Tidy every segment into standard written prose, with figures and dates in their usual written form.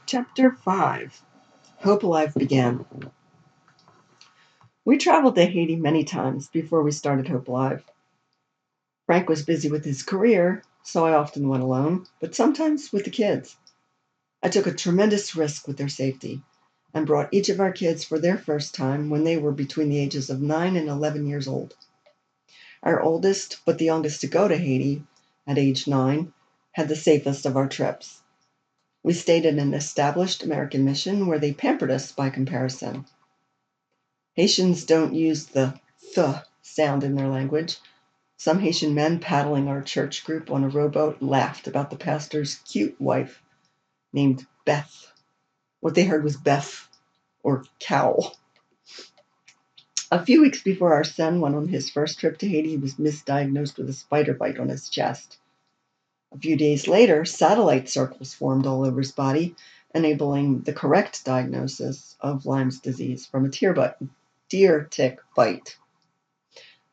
Chapter 5. Hope Alive began. We traveled to Haiti many times before we started Hope Alive. Frank was busy with his career, so I often went alone, but sometimes with the kids. I took a tremendous risk with their safety and brought each of our kids for their first time when they were between the ages of 9 and 11 years old. Our oldest, but the youngest to go to Haiti at age 9, had the safest of our trips. We stayed in an established American mission where they pampered us by comparison. Haitians don't use the th sound in their language. Some Haitian men paddling our church group on a rowboat laughed about the pastor's cute wife named Beth. What they heard was Beth or cow. A few weeks before our son went on his first trip to Haiti, he was misdiagnosed with a spider bite on his chest. A few days later, satellite circles formed all over his body, enabling the correct diagnosis of Lyme's disease from a deer tick bite.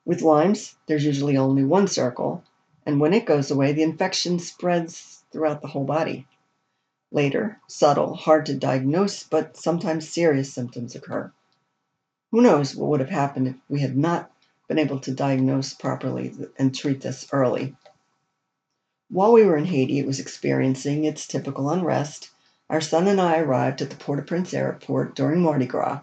With Lyme's, there's usually only one circle, and when it goes away, the infection spreads throughout the whole body. Later, subtle, hard to diagnose, but sometimes serious symptoms occur. Who knows what would have happened if we had not been able to diagnose properly and treat this early. While we were in Haiti, it was experiencing its typical unrest. Our son and I arrived at the Port-au-Prince airport during Mardi Gras.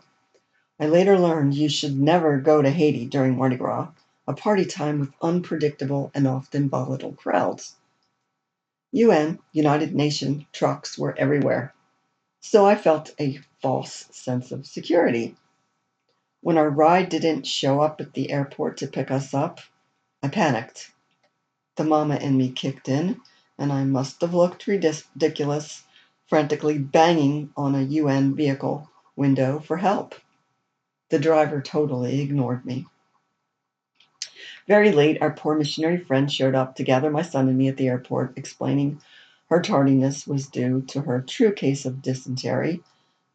I later learned you should never go to Haiti during Mardi Gras, a party time with unpredictable and often volatile crowds. United Nations trucks were everywhere, so I felt a false sense of security. When our ride didn't show up at the airport to pick us up, I panicked. The mama in me kicked in, and I must have looked ridiculous, frantically banging on a UN vehicle window for help. The driver totally ignored me. Very late, our poor missionary friend showed up to gather my son and me at the airport, explaining her tardiness was due to her true case of dysentery,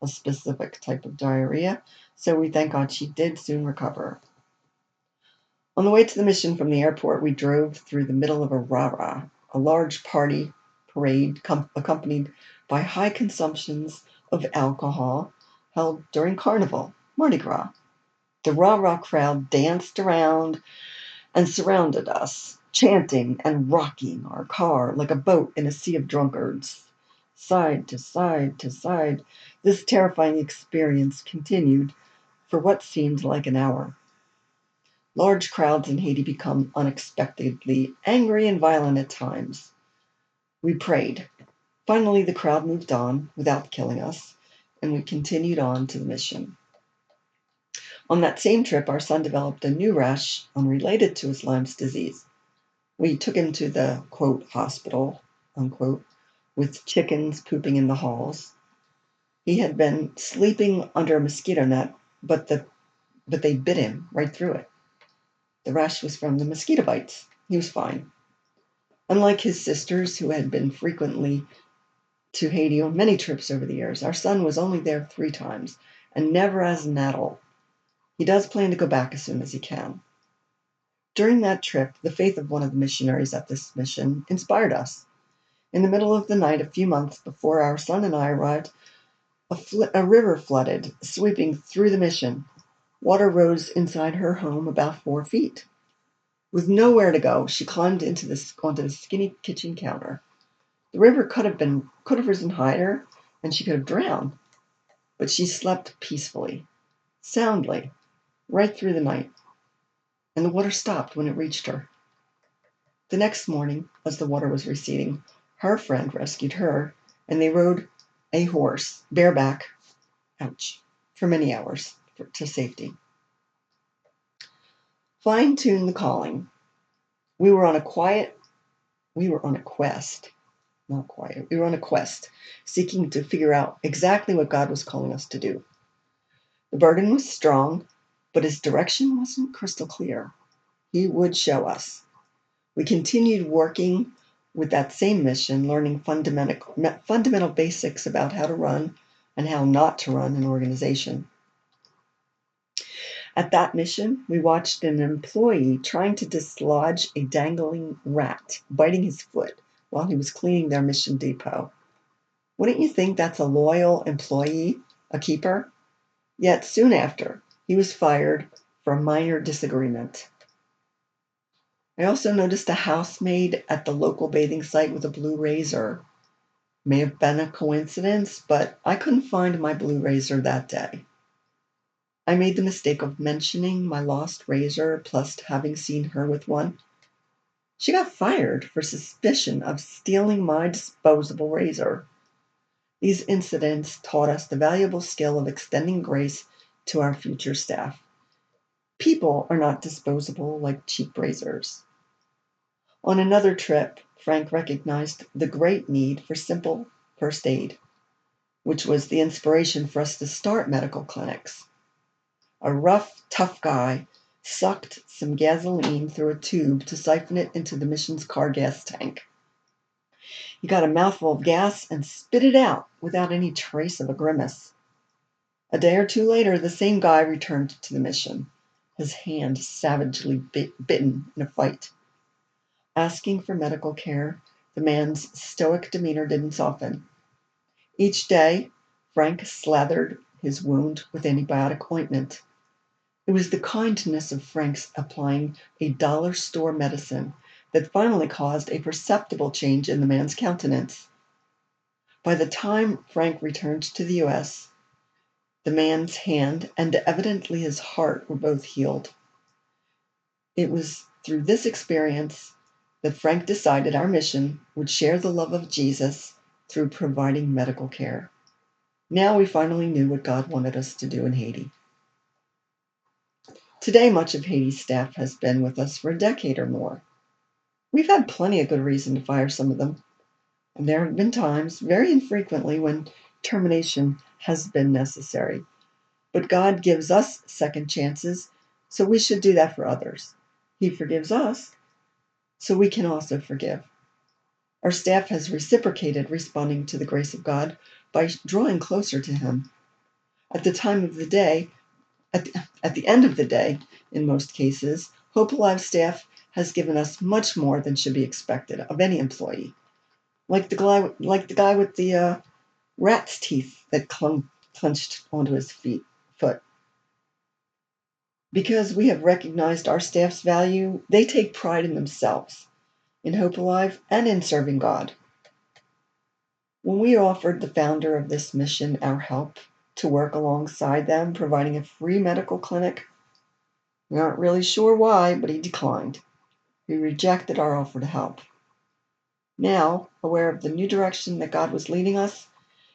a specific type of diarrhea, so we thank God she did soon recover. On the way to the mission from the airport, we drove through the middle of a rah-rah, a large party parade accompanied by high consumptions of alcohol held during Carnival, Mardi Gras. The rah-rah crowd danced around and surrounded us, chanting and rocking our car like a boat in a sea of drunkards. Side to side to side, this terrifying experience continued for what seemed like an hour. Large crowds in Haiti become unexpectedly angry and violent at times. We prayed. Finally, the crowd moved on without killing us, and we continued on to the mission. On that same trip, our son developed a new rash unrelated to his Lyme's disease. We took him to the, quote, hospital, unquote, with chickens pooping in the halls. He had been sleeping under a mosquito net, but they bit him right through it. The rash was from the mosquito bites. He was fine. Unlike his sisters, who had been frequently to Haiti on many trips over the years, our son was only there 3 times, and never as an adult. He does plan to go back as soon as he can. During that trip, the faith of one of the missionaries at this mission inspired us. In the middle of the night, a few months before our son and I arrived, a river flooded, sweeping through the mission. Water rose inside her home about 4 feet. With nowhere to go, she climbed onto the skinny kitchen counter. The river could have risen higher, and she could have drowned. But she slept peacefully, soundly, right through the night. And the water stopped when it reached her. The next morning, as the water was receding, her friend rescued her, and they rode a horse, bareback, for many hours to safety. Fine-tune the calling. We were on a quest, seeking to figure out exactly what God was calling us to do. The burden was strong, but his direction wasn't crystal clear. He would show us. We continued working with that same mission, learning fundamental basics about how to run and how not to run an organization. At that mission, we watched an employee trying to dislodge a dangling rat, biting his foot while he was cleaning their mission depot. Wouldn't you think that's a loyal employee, a keeper? Yet soon after, he was fired for a minor disagreement. I also noticed a housemaid at the local bathing site with a blue razor. May have been a coincidence, but I couldn't find my blue razor that day. I made the mistake of mentioning my lost razor, plus having seen her with one. She got fired for suspicion of stealing my disposable razor. These incidents taught us the valuable skill of extending grace to our future staff. People are not disposable like cheap razors. On another trip, Frank recognized the great need for simple first aid, which was the inspiration for us to start medical clinics. A rough, tough guy sucked some gasoline through a tube to siphon it into the mission's car gas tank. He got a mouthful of gas and spit it out without any trace of a grimace. A day or two later, the same guy returned to the mission, his hand savagely bitten in a fight. Asking for medical care, the man's stoic demeanor didn't soften. Each day, Frank slathered his wound with antibiotic ointment. It was the kindness of Frank's applying a dollar store medicine that finally caused a perceptible change in the man's countenance. By the time Frank returned to the U.S., the man's hand and evidently his heart were both healed. It was through this experience that Frank decided our mission would share the love of Jesus through providing medical care. Now we finally knew what God wanted us to do in Haiti. Today, much of Haiti's staff has been with us for a decade or more. We've had plenty of good reason to fire some of them, and there have been times, very infrequently, when termination has been necessary. But God gives us second chances, so we should do that for others. He forgives us, so we can also forgive. Our staff has reciprocated responding to the grace of God by drawing closer to Him. At the time of the day, at the end of the day, in most cases, Hope Alive staff has given us much more than should be expected of any employee. Like the guy with the rat's teeth that clenched onto his foot. Because we have recognized our staff's value, they take pride in themselves, in Hope Alive, and in serving God. When we offered the founder of this mission our help to work alongside them, providing a free medical clinic, we aren't really sure why, but he declined. He rejected our offer to help. Now, aware of the new direction that God was leading us,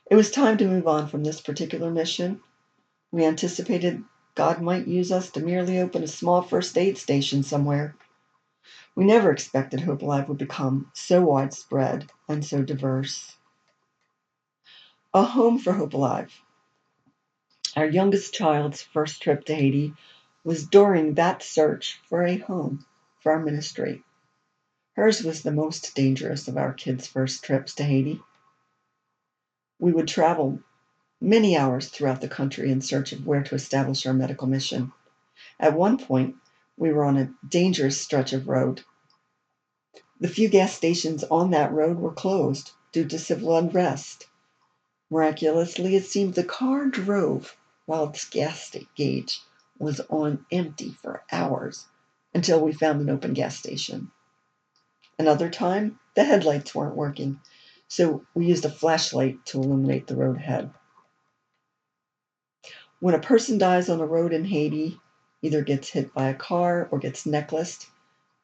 it was time to move on from this particular mission. We anticipated God might use us to merely open a small first aid station somewhere. We never expected Hope Alive would become so widespread and so diverse. A home for Hope Alive. Our youngest child's first trip to Haiti was during that search for a home for our ministry. Hers was the most dangerous of our kids' first trips to Haiti. We would travel many hours throughout the country in search of where to establish our medical mission. At one point, we were on a dangerous stretch of road. The few gas stations on that road were closed due to civil unrest. Miraculously, it seemed the car drove while its gas gauge was on empty for hours until we found an open gas station. Another time, the headlights weren't working, so we used a flashlight to illuminate the road ahead. When a person dies on a road in Haiti, either gets hit by a car or gets necklaced,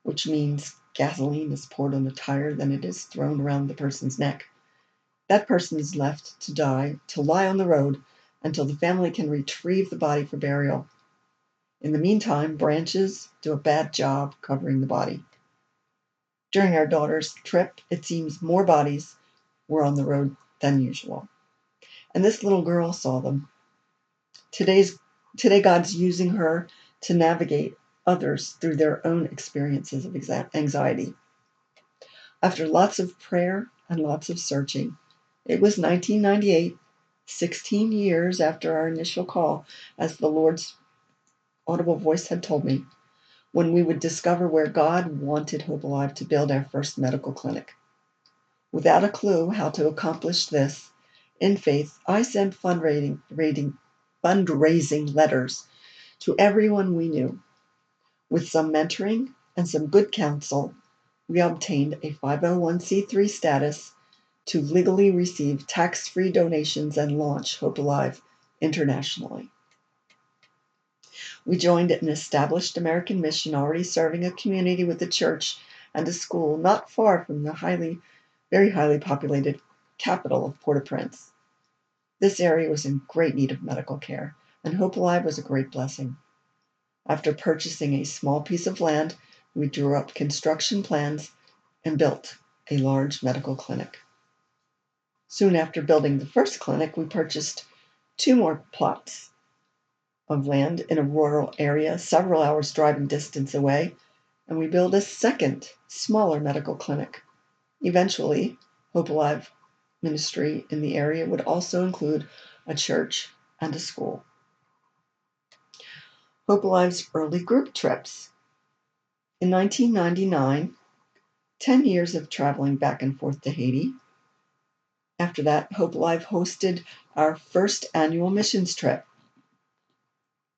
which means gasoline is poured on the tire, then it is thrown around the person's neck. That person is left to die, to lie on the road until the family can retrieve the body for burial. In the meantime, branches do a bad job covering the body. During our daughter's trip, it seems more bodies were on the road than usual. And this little girl saw them. Today, God's using her to navigate others through their own experiences of anxiety. After lots of prayer and lots of searching, it was 1998, 16 years after our initial call, as the Lord's audible voice had told me, when we would discover where God wanted Hope Alive to build our first medical clinic. Without a clue how to accomplish this, In faith, I sent fundraising letters to everyone we knew. With some mentoring and some good counsel, we obtained a 501c3 status to legally receive tax-free donations and launch Hope Alive internationally. We joined an established American mission already serving a community with a church and a school not far from the very highly populated capital of Port-au-Prince. This area was in great need of medical care, and Hope Alive was a great blessing. After purchasing a small piece of land, we drew up construction plans and built a large medical clinic. Soon after building the first clinic, we purchased 2 more plots of land in a rural area several hours driving distance away, and we built a second, smaller medical clinic. Eventually, Hope Alive ministry in the area would also include a church and a school. Hope Alive's early group trips. In 1999, 10 years of traveling back and forth to Haiti. After that, Hope Alive hosted our first annual missions trip.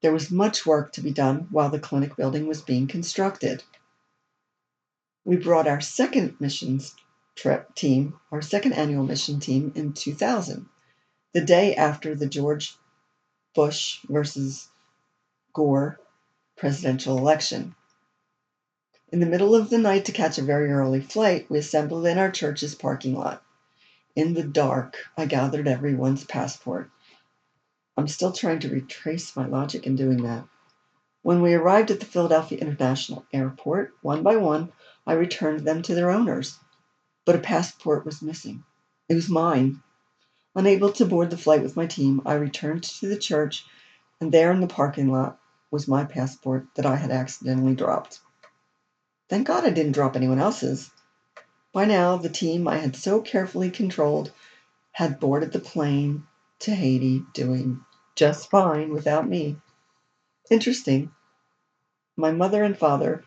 There was much work to be done while the clinic building was being constructed. We brought our second annual mission team in 2000, the day after the George Bush versus Gore presidential election. In the middle of the night to catch a very early flight, we assembled in our church's parking lot. In the dark, I gathered everyone's passport. I'm still trying to retrace my logic in doing that. When we arrived at the Philadelphia International Airport, one by one, I returned them to their owners. But a passport was missing. It was mine. Unable to board the flight with my team, I returned to the church, and there in the parking lot was my passport that I had accidentally dropped. Thank God I didn't drop anyone else's. By now, the team I had so carefully controlled had boarded the plane to Haiti, doing just fine without me. Interesting. My mother and father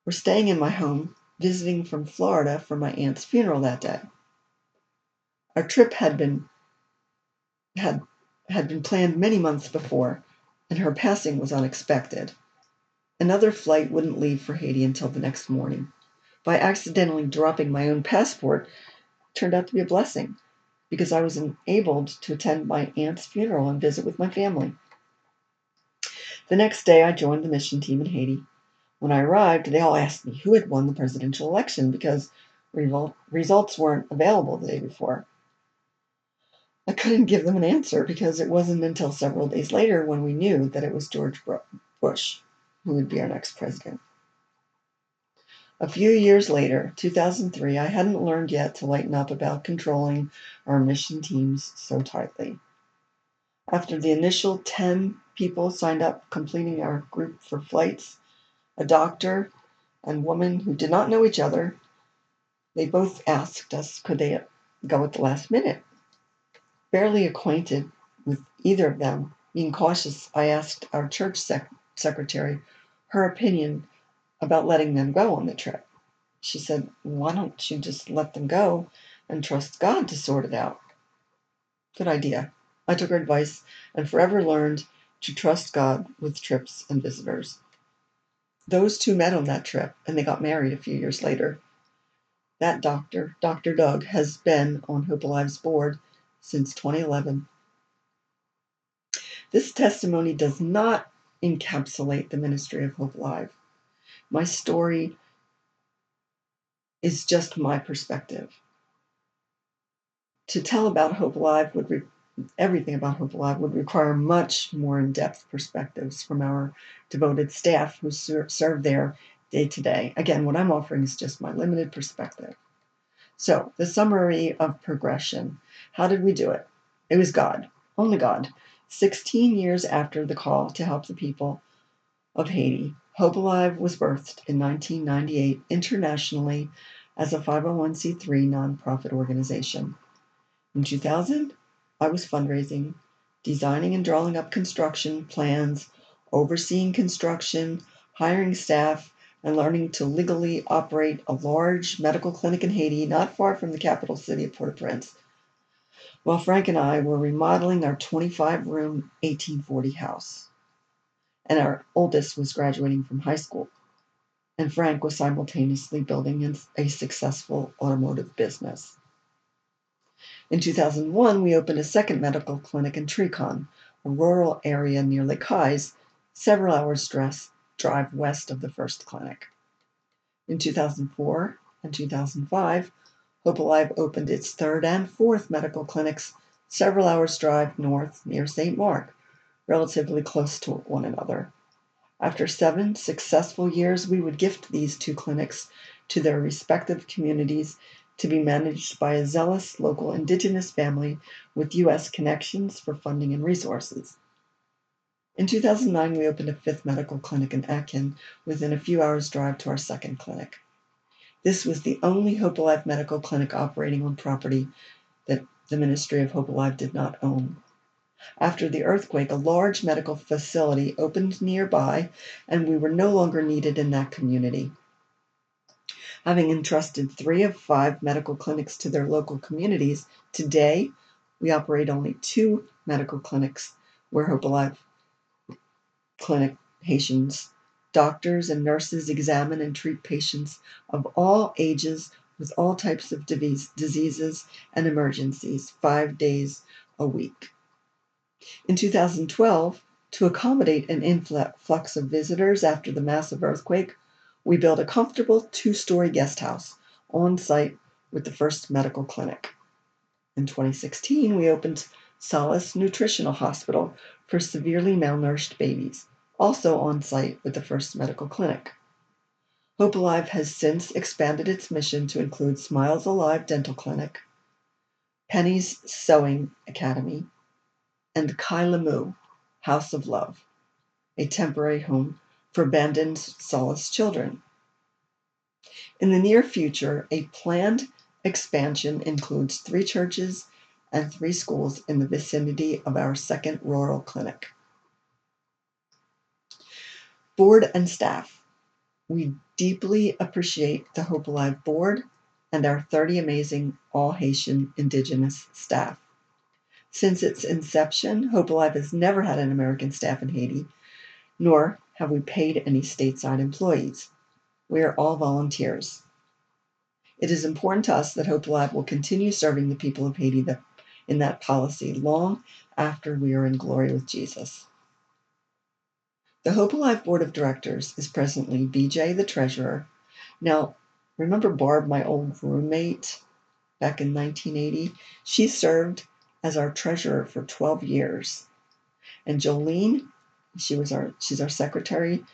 were staying in my home, visiting from Florida for my aunt's funeral that day. Our trip had been planned many months before, and her passing was unexpected. Another flight wouldn't leave for Haiti until the next morning. By accidentally dropping my own passport, turned out to be a blessing, because I was enabled to attend my aunt's funeral and visit with my family. The next day, I joined the mission team in Haiti. When I arrived, they all asked me who had won the presidential election because results weren't available the day before. I couldn't give them an answer because it wasn't until several days later when we knew that it was George Bush who would be our next president. A few years later, 2003, I hadn't learned yet to lighten up about controlling our mission teams so tightly. After the initial 10 people signed up completing our group for flights, a doctor and woman who did not know each other, they both asked us could they go at the last minute. Barely acquainted with either of them, being cautious, I asked our church secretary her opinion about letting them go on the trip. She said, "Why don't you just let them go and trust God to sort it out?" Good idea. I took her advice and forever learned to trust God with trips and visitors. Those two met on that trip, and they got married a few years later. That doctor, Dr. Doug, has been on Hope Alive's board since 2011. This testimony does not encapsulate the ministry of Hope Alive. My story is just my perspective. To tell about Hope Alive everything about Hope Alive would require much more in-depth perspectives from our devoted staff who serve there day to day. Again, what I'm offering is just my limited perspective. So, the summary of progression. How did we do it? It was God, only God. 16 years after the call to help the people of Haiti, Hope Alive was birthed in 1998 internationally as a 501c3 nonprofit organization. In 2000, I was fundraising, designing and drawing up construction plans, overseeing construction, hiring staff, and learning to legally operate a large medical clinic in Haiti, not far from the capital city of Port-au-Prince. While Frank and I were remodeling our 25-room 1840 house, and our oldest was graduating from high school, and Frank was simultaneously building a successful automotive business. In 2001, we opened a second medical clinic in Trecon, a rural area near Lake Highs, several hours drive west of the first clinic. In 2004 and 2005, Hope Alive opened its third and fourth medical clinics several hours drive north near St. Mark, relatively close to one another. After 7 successful years, we would gift these 2 clinics to their respective communities to be managed by a zealous local indigenous family with U.S. connections for funding and resources. In 2009, we opened a 5th medical clinic in Akin within a few hours' drive to our second clinic. This was the only Hope Alive medical clinic operating on property that the Ministry of Hope Alive did not own. After the earthquake, a large medical facility opened nearby, and we were no longer needed in that community. Having entrusted 3 of 5 medical clinics to their local communities, today we operate only 2 medical clinics where Hope Alive Clinic Haitians, doctors and nurses examine and treat patients of all ages with all types of diseases and emergencies 5 days a week. In 2012, to accommodate an influx of visitors after the massive earthquake, we built a comfortable 2-story guest house on site with the first medical clinic. In 2016, we opened Solace Nutritional Hospital for severely malnourished babies, also on site with the first medical clinic. Hope Alive has since expanded its mission to include Smiles Alive Dental Clinic, Penny's Sewing Academy, and Kailamu House of Love, a temporary home for abandoned Solace children. In the near future, a planned expansion includes 3 churches and 3 schools in the vicinity of our second rural clinic. Board and staff. We deeply appreciate the Hope Alive board and our 30 amazing all-Haitian indigenous staff. Since its inception, Hope Alive has never had an American staff in Haiti, nor have we paid any stateside employees. We are all volunteers. It is important to us that Hope Alive will continue serving the people of Haiti in that policy long after we are in glory with Jesus. The Hope Alive Board of Directors is presently BJ, the treasurer. Now, remember Barb, my old roommate, back in 1980? She served as our treasurer for 12 years. And Jolene, she's our secretary,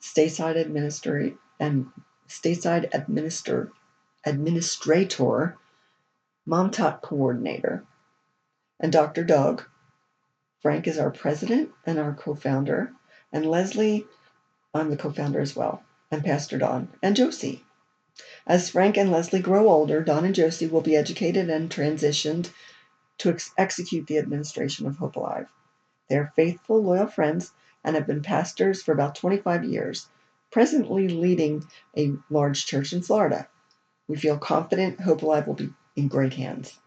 stateside administrator, Montauk coordinator. And Dr. Doug, Frank is our president and our co-founder. And Leslie, I'm the co-founder as well. And Pastor Don and Josie. As Frank and Leslie grow older, Don and Josie will be educated and transitioned to execute the administration of Hope Alive. They are faithful, loyal friends and have been pastors for about 25 years, presently leading a large church in Florida. We feel confident Hope Alive will be in great hands.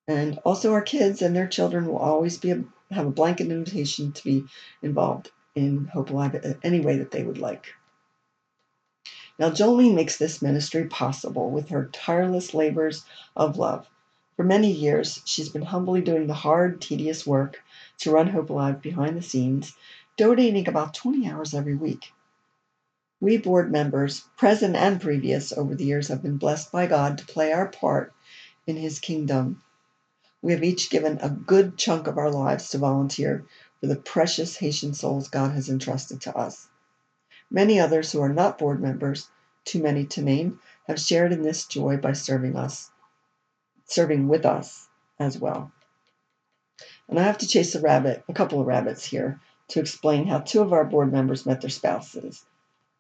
And also our kids and their children will always have a blanket invitation to be involved in Hope Alive any way that they would like. Now, Jolene makes this ministry possible with her tireless labors of love. For many years, she's been humbly doing the hard, tedious work to run Hope Alive behind the scenes, donating about 20 hours every week. We board members, present and previous over the years, have been blessed by God to play our part in His kingdom. We have each given a good chunk of our lives to volunteer for the precious Haitian souls God has entrusted to us. Many others who are not board members, too many to name, have shared in this joy by serving with us as well. And I have to chase a couple of rabbits here to explain how 2 of our board members met their spouses.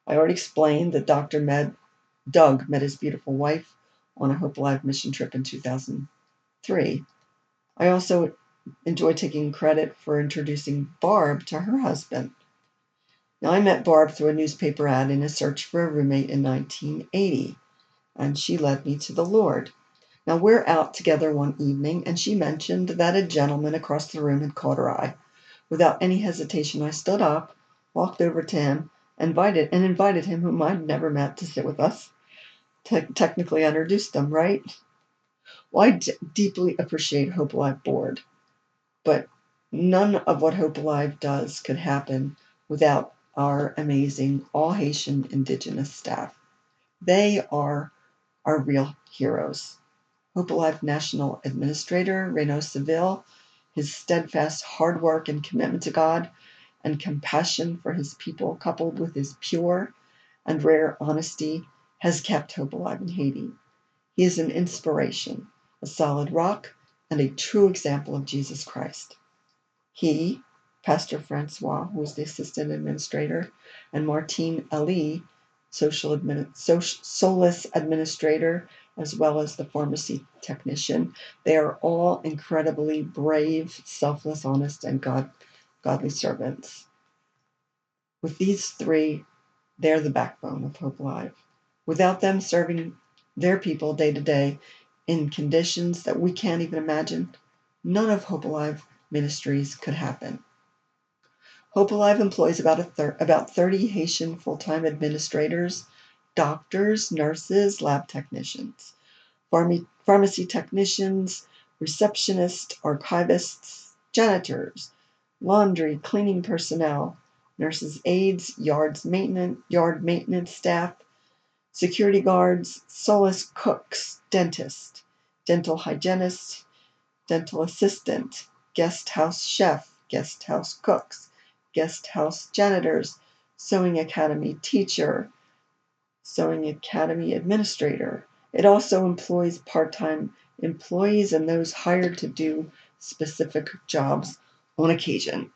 I already explained that Doug met his beautiful wife on a Hope Alive mission trip in 2003. I also enjoy taking credit for introducing Barb to her husband. Now, I met Barb through a newspaper ad in a search for a roommate in 1980, and she led me to the Lord. Now, we're out together one evening, and she mentioned that a gentleman across the room had caught her eye. Without any hesitation, I stood up, walked over to him, invited him, whom I'd never met, to sit with us. Technically, I introduced them, right? Well, I deeply appreciate Hope Alive Board, but none of what Hope Alive does could happen without our amazing all Haitian Indigenous staff. They are our real heroes. Hope Alive National Administrator Reno Seville, his steadfast hard work and commitment to God and compassion for his people, coupled with his pure and rare honesty, has kept hope alive in Haiti. He is an inspiration, a solid rock, and a true example of Jesus Christ. He, Pastor Francois, who is the assistant administrator, and Martine Ali, Solus administrator, as well as the pharmacy technician, they are all incredibly brave, selfless, honest, and godly servants. With these three, they're the backbone of Hope Alive. Without them serving their people day to day in conditions that we can't even imagine, none of Hope Alive ministries could happen. Hope Alive employs about 30 Haitian full-time administrators, doctors, nurses, lab technicians, pharmacy technicians, receptionists, archivists, janitors, laundry, cleaning personnel, nurses' aides, yard maintenance staff, security guards, solace cooks, dentists, dental hygienists, dental assistant, guest house chef, guest house cooks, guest house janitors, sewing academy teacher, sewing academy administrator. It also employs part-time employees and those hired to do specific jobs on occasion.